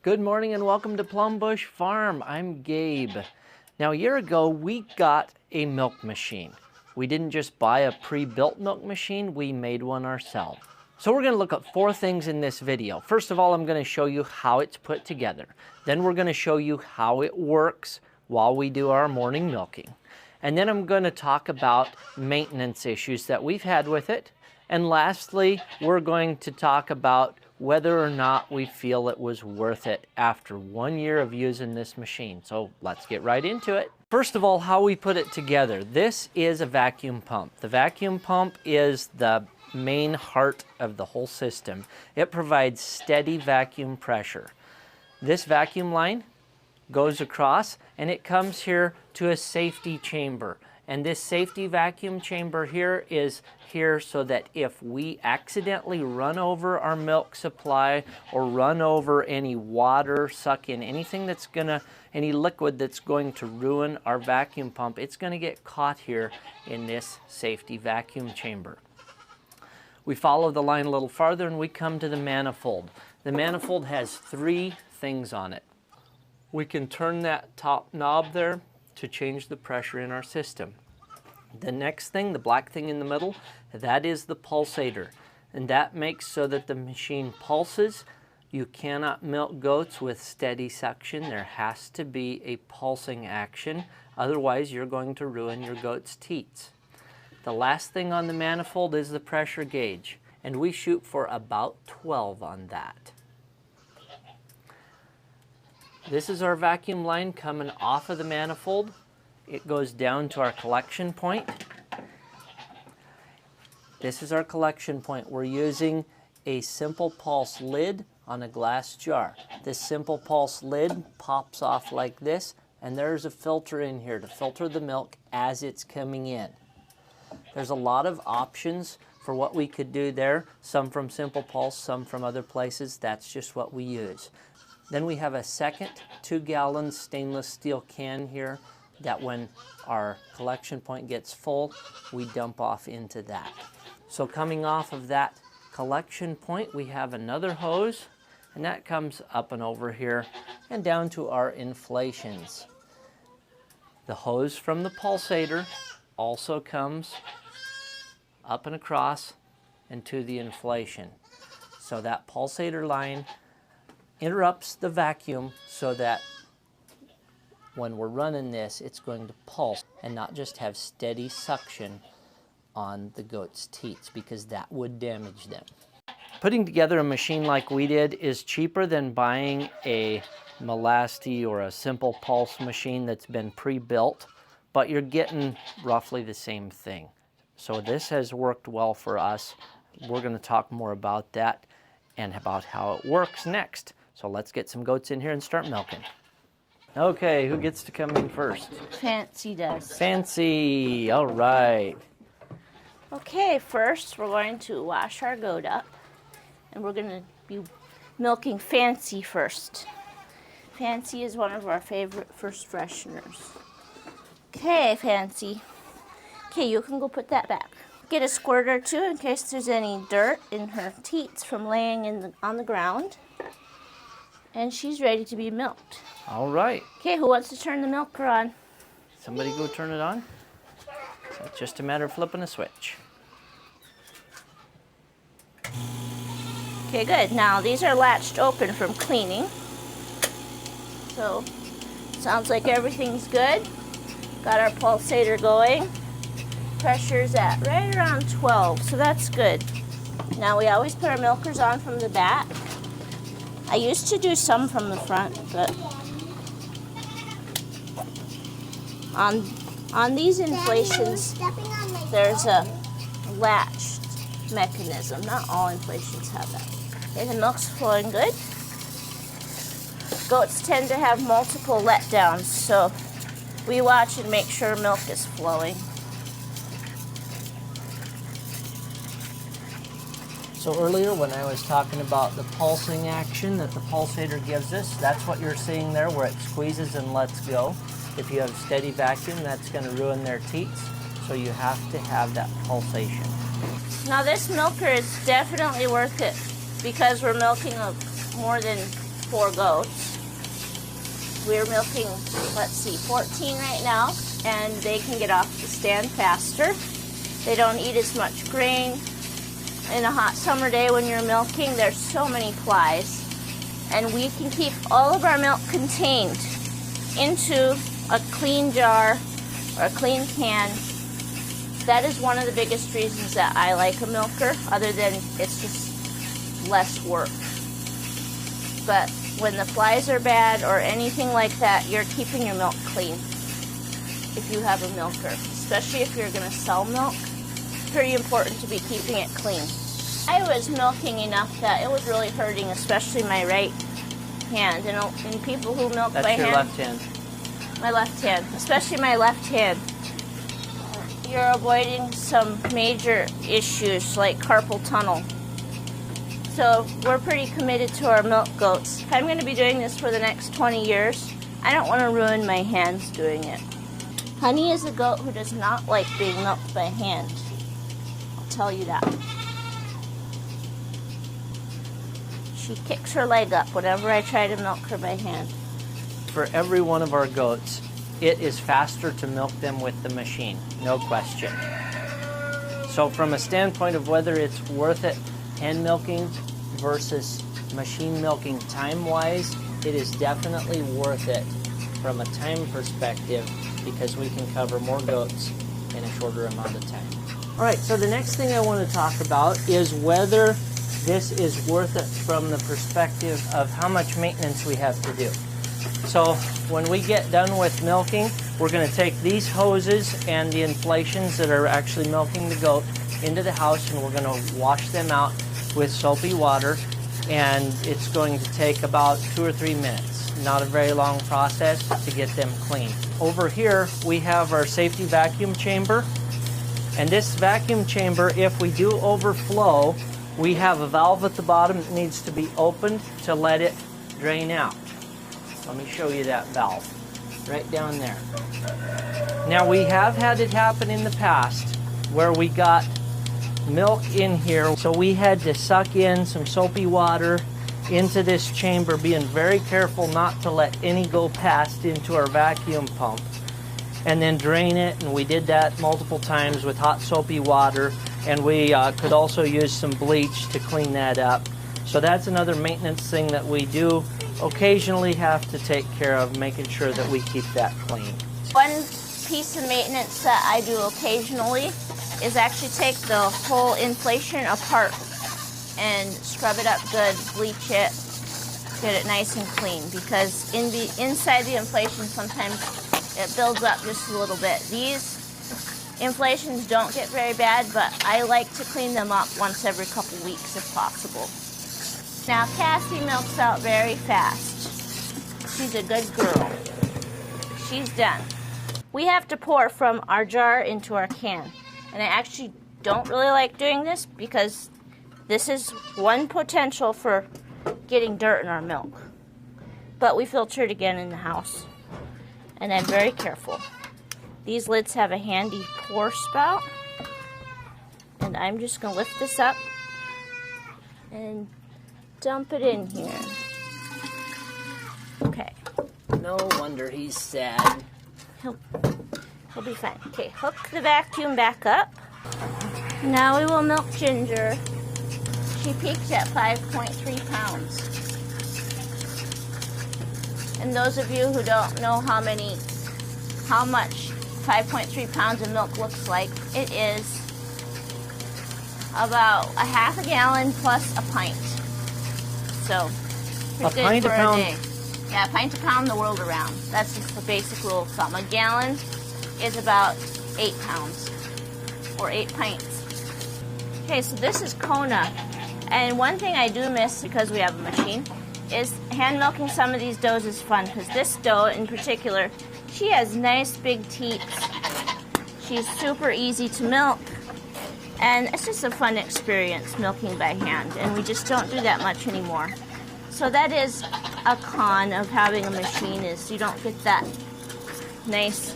Good morning and welcome to Plum Bush Farm. I'm Gabe. Now a year ago we got a milk machine. We didn't just buy a pre-built milk machine, we made one ourselves. So we're going to look at 4 things in this video. First of all, I'm going to show you how it's put together. Then we're going to show you how it works while we do our morning milking. And then I'm going to talk about maintenance issues that we've had with it. And lastly, we're going to talk about whether or not we feel it was worth it after 1 year of using this machine. So let's get right into it. First of all, how we put it together. This is a vacuum pump. The vacuum pump is the main heart of the whole system. It provides steady vacuum pressure. This vacuum line goes across and it comes here to a safety chamber. And this safety vacuum chamber here is here so that if we accidentally run over our milk supply or run over any water, suck in anything that's gonna, any liquid that's going to ruin our vacuum pump, it's gonna get caught here in this safety vacuum chamber. We follow the line a little farther and we come to the manifold. The manifold has 3 things on it. We can turn that top knob there to change the pressure in our system. The next thing, the black thing in the middle, that is the pulsator. And that makes so that the machine pulses. You cannot milk goats with steady suction. There has to be a pulsing action. Otherwise, you're going to ruin your goat's teats. The last thing on the manifold is the pressure gauge. And we shoot for about 12 on that. This is our vacuum line coming off of the manifold. It goes down to our collection point. This is our collection point. We're using a simple pulse lid on a glass jar. This simple pulse lid pops off like this, and there's a filter in here to filter the milk as it's coming in. There's a lot of options for what we could do there, some from Simple Pulse, some from other places. That's just what we use. Then we have a second 2-gallon stainless steel can here that when our collection point gets full, we dump off into that. So coming off of that collection point, we have another hose, and that comes up and over here and down to our inflations. The hose from the pulsator also comes up and across and to the inflation. So that pulsator line interrupts the vacuum so that when we're running this, it's going to pulse and not just have steady suction on the goat's teats, because that would damage them. Putting together a machine like we did is cheaper than buying a Melasti or a Simple Pulse machine that's been pre-built, but you're getting roughly the same thing. So this has worked well for us. We're going to talk more about that and about how it works next. So let's get some goats in here and start milking. Okay, who gets to come in first? Fancy does. Fancy, all right. Okay, first we're going to wash our goat up, and we're going to be milking Fancy first. Fancy is one of our favorite first fresheners. Okay, Fancy. Okay, you can go put that back. Get a squirt or 2 in case there's any dirt in her teats from laying on the ground. And she's ready to be milked. All right. Okay, who wants to turn the milker on? Somebody go turn it on. So it's just a matter of flipping a switch. Okay, good. Now these are latched open from cleaning. So, sounds like everything's good. Got our pulsator going. Pressure's at right around 12, so that's good. Now we always put our milkers on from the back. I used to do some from the front, but on these inflations, there's a latched mechanism. Not all inflations have that. Okay, the milk's flowing good. Goats tend to have multiple letdowns, so we watch and make sure milk is flowing. So earlier when I was talking about the pulsing action that the pulsator gives us, that's what you're seeing there where it squeezes and lets go. If you have steady vacuum, that's going to ruin their teats. So you have to have that pulsation. Now this milker is definitely worth it because we're milking more than 4 goats. We're milking, let's see, 14 right now, and they can get off the stand faster. They don't eat as much grain. In a hot summer day when you're milking, there's so many flies, and we can keep all of our milk contained into a clean jar or a clean can. That is one of the biggest reasons that I like a milker, other than it's just less work. But when the flies are bad or anything like that, you're keeping your milk clean if you have a milker, especially if you're going to sell milk. It's pretty important to be keeping it clean. I was milking enough that it was really hurting, especially my right hand. And people who milk by hand. That's your left hand. My left hand, especially my left hand. You're avoiding some major issues like carpal tunnel. So we're pretty committed to our milk goats. If I'm going to be doing this for the next 20 years, I don't want to ruin my hands doing it. Honey is a goat who does not like being milked by hand. I'll tell you that. She kicks her leg up whenever I try to milk her by hand. For every one of our goats, it is faster to milk them with the machine, no question. So from a standpoint of whether it's worth it hand milking versus machine milking time-wise, it is definitely worth it from a time perspective because we can cover more goats in a shorter amount of time. All right, so the next thing I want to talk about is whether this is worth it from the perspective of how much maintenance we have to do. So when we get done with milking, we're going to take these hoses and the inflations that are actually milking the goat into the house, and we're going to wash them out with soapy water, and it's going to take about 2 or 3 minutes. Not a very long process to get them clean. Over here we have our safety vacuum chamber, and this vacuum chamber, if we do overflow, we have a valve at the bottom that needs to be opened to let it drain out. Let me show you that valve right down there. Now we have had it happen in the past where we got milk in here, so we had to suck in some soapy water into this chamber, being very careful not to let any go past into our vacuum pump, and then drain it. And we did that multiple times with hot soapy water, and we could also use some bleach to clean that up. So that's another maintenance thing that we do occasionally have to take care of, making sure that we keep that clean. One piece of maintenance that I do occasionally is actually take the whole inflation apart and scrub it up good, bleach it, get it nice and clean, because inside the inflation sometimes it builds up just a little bit. These inflations don't get very bad, but I like to clean them up once every couple weeks if possible. Now Cassie milks out very fast. She's a good girl. She's done. We have to pour from our jar into our can. And I actually don't really like doing this because this is one potential for getting dirt in our milk. But we filter it again in the house. And I'm very careful. These lids have a handy pour spout. And I'm just going to lift this up and dump it in here. Okay. No wonder he's sad. He'll be fine. Okay, hook the vacuum back up. Now we will milk Ginger. She peaks at 5.3 pounds. And those of you who don't know how much 5.3 pounds of milk looks like, it is about a half a gallon plus a pint. So, A pint a pound? day. Yeah, a pint a pound the world around. That's just the basic rule of thumb. A gallon is about 8 pounds, or 8 pints. Okay, so this is Kona. And one thing I do miss, because we have a machine, is hand milking some of these does is fun, because this doe in particular, she has nice big teats. She's super easy to milk. And it's just a fun experience milking by hand, and we just don't do that much anymore. So that is a con of having a machine, is you don't get that nice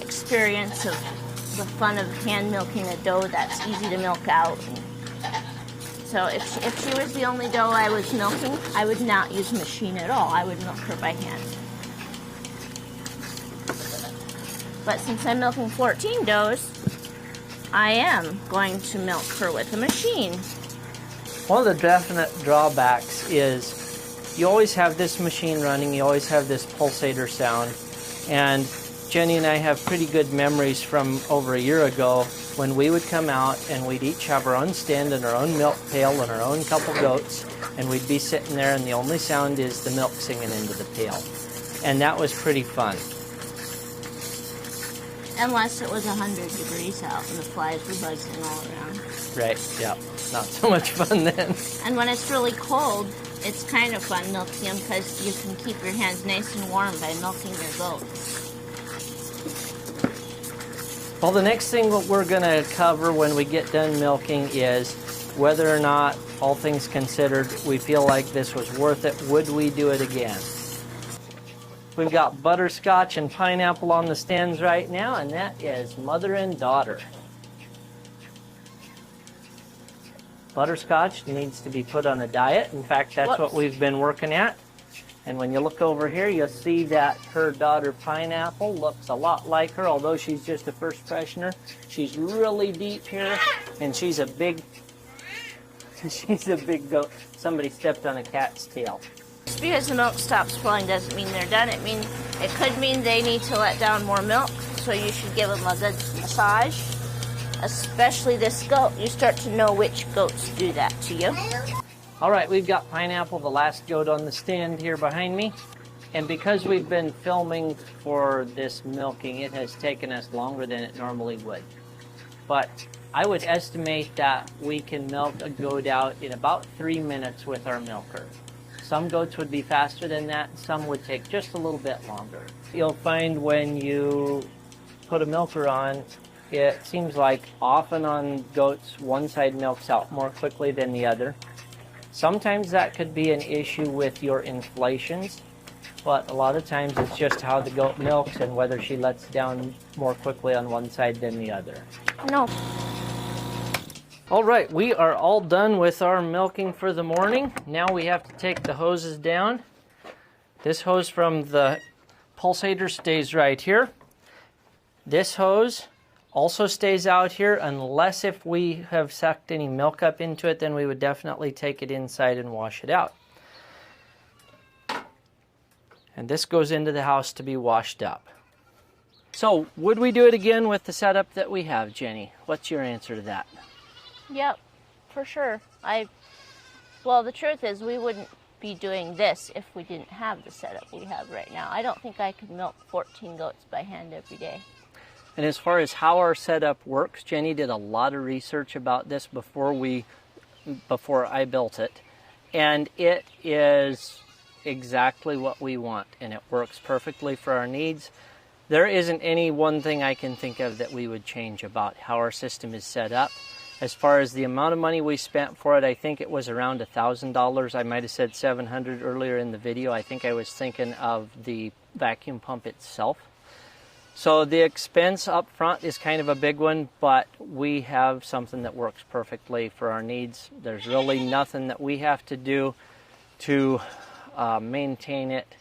experience of the fun of hand milking a doe that's easy to milk out. So if she was the only doe I was milking, I would not use a machine at all. I would milk her by hand. But since I'm milking 14 does, I am going to milk her with a machine. One of the definite drawbacks is you always have this machine running, you always have this pulsator sound, and Jenny and I have pretty good memories from over a year ago when we would come out and we'd each have our own stand and our own milk pail and our own couple goats, and we'd be sitting there and the only sound is the milk singing into the pail. And that was pretty fun. Unless it was 100 degrees out and the flies were buzzing all around. Right, yeah. Not so much fun then. And when it's really cold, it's kind of fun milking them because you can keep your hands nice and warm by milking your goats. Well, the next thing that we're going to cover when we get done milking is whether or not, all things considered, we feel like this was worth it. Would we do it again? We've got butterscotch and pineapple on the stands right now, and that is mother and daughter. Butterscotch needs to be put on a diet. In fact, that's what we've been working at. And when you look over here, you'll see that her daughter Pineapple looks a lot like her, although she's just a first freshener. She's really deep here, and she's a big goat. Somebody stepped on a cat's tail. Just because the milk stops flowing doesn't mean they're done. It could mean they need to let down more milk, so you should give them a good massage. Especially this goat. You start to know which goats do that to you. All right, we've got Pineapple, the last goat on the stand here behind me. And because we've been filming for this milking, it has taken us longer than it normally would. But I would estimate that we can milk a goat out in about 3 minutes with our milker. Some goats would be faster than that, some would take just a little bit longer. You'll find when you put a milker on, it seems like often on goats, one side milks out more quickly than the other. Sometimes that could be an issue with your inflations, but a lot of times it's just how the goat milks and whether she lets down more quickly on one side than the other. No. All right, we are all done with our milking for the morning. Now we have to take the hoses down. This hose from the pulsator stays right here. This hose also stays out here unless if we have sucked any milk up into it, then we would definitely take it inside and wash it out. And this goes into the house to be washed up. So, would we do it again with the setup that we have, Jenny? What's your answer to that? Yep, for sure. Well, the truth is we wouldn't be doing this if we didn't have the setup we have right now. I don't think I could milk 14 goats by hand every day. And as far as how our setup works, Jenny did a lot of research about this before I built it. And it is exactly what we want, and it works perfectly for our needs. There isn't any one thing I can think of that we would change about how our system is set up. As far as the amount of money we spent for it, I think it was around $1,000. I might have said $700 earlier in the video. I think I was thinking of the vacuum pump itself. So the expense up front is kind of a big one, but we have something that works perfectly for our needs. There's really nothing that we have to do to maintain it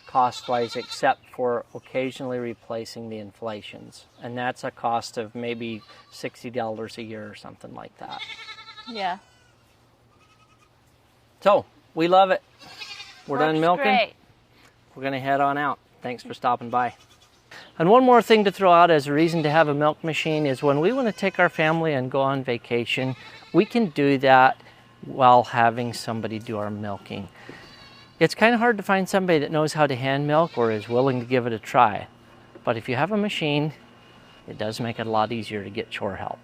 cost-wise, except for occasionally replacing the inflations. And that's a cost of maybe $60 a year or something like that. Yeah. So, we love it. We're done milking. Great. We're going to head on out. Thanks for stopping by. And one more thing to throw out as a reason to have a milk machine is when we want to take our family and go on vacation, we can do that while having somebody do our milking. It's kind of hard to find somebody that knows how to hand milk or is willing to give it a try. But if you have a machine, it does make it a lot easier to get chore help.